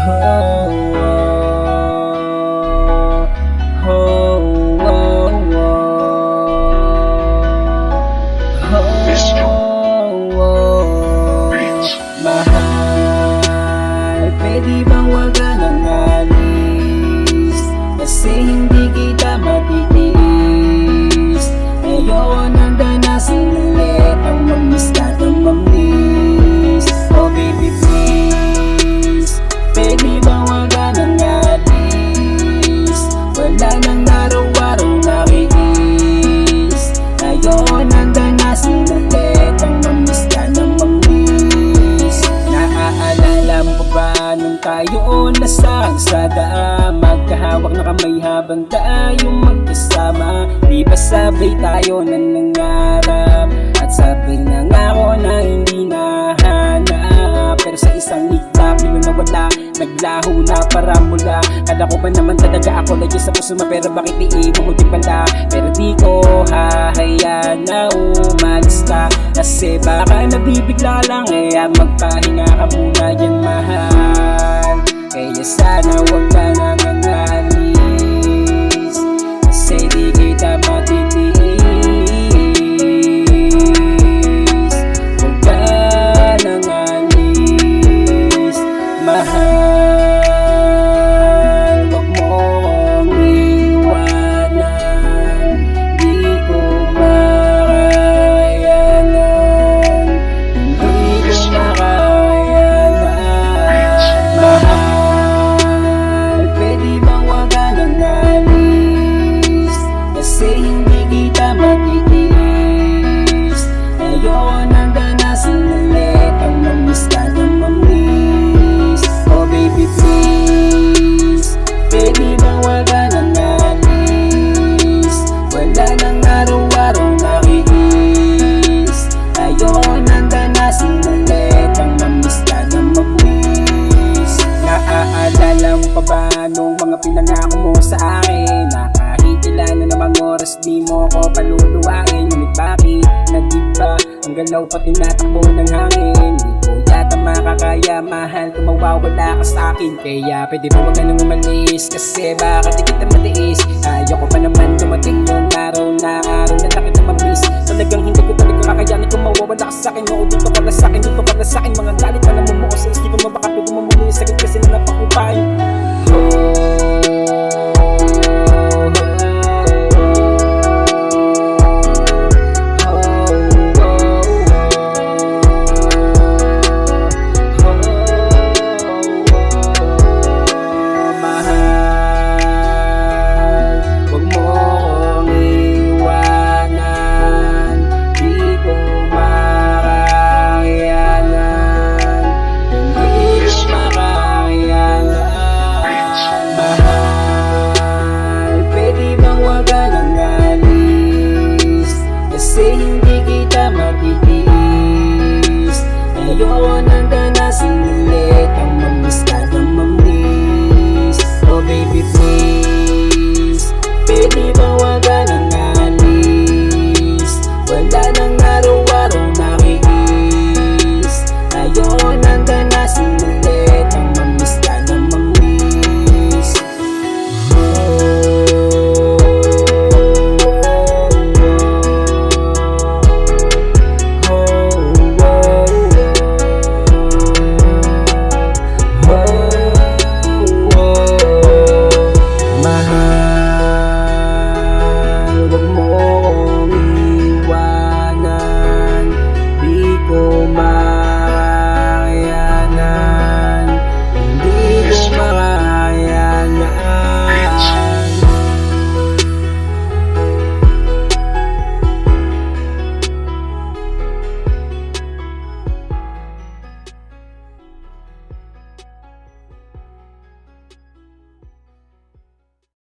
Mahal, pwede bang wag ka nang alis? Kasi hindi kita matitiis. Ayoko nang danasin ulit ang mamiss ka ng mamiss. Oh baby please, pwede bang wag ka nang alis? Wala nang araw-araw nakiis. Ayoko nang danasin ulit ang mamiss ka ng mamiss. Naaalala mo pa ba nung tayo nasa kalsada? Magkahawak na kamay habang tayong magkasama. Di ba sabay tayo na nangarap? At sabay na ngako na hindi nahanap. Pero sa isang iglap, nilo na wala, naglaho na para mula. Kala ko ba naman talaga ako lagi sa puso mo, pero bakit iiwan mo din pala? Pero di ko hahayaan na umalis ka, kasi baka nabibigla lang. Kaya magpahinga ka muna yan mahal. Kaya sana wag ka na mangalis, kasi di kita matitiis. Wag ka nang alis, mahal. Wag mo kong iwanan, di ko makayanan, hindi ko makayanan. Mahal, pwede bang wag ka nang alis? Kasi hindi kita matitiis. Ayoko nang danasin ulit ang mamiss ka ng mamiss. Oh baby please, pwede bang wag ka nang alis? Wala nang araw-araw nakiis. Ayoko nang danasin ulit ang mamiss ka ng mamiss. Naaalala mo pa ba nung mga pinangako mo sa akin, na kahit ilan na namang oras di mo ko paluluwain? Ngunit bakit nag-iba ang galaw pati natakbo ng hangin? Di ko yata makakaya mahal kung mawawala ka sa akin. Kaya pwede ba wag ka nang umalis, kasi baka di kita matiis. Ayoko pa naman dumating yung araw na kita mamiss. Talagang hindi ko talaga kakayanin kung mawawala ka sa akin. Oo, dito ka na sa akin, dito ka na sa akin. Mga galit pa na mumuko sa isip mo, baka pwede mamuli yung sakit kasi na napakupay. Kasi hindi kita matitiis. Ayoko nang danasin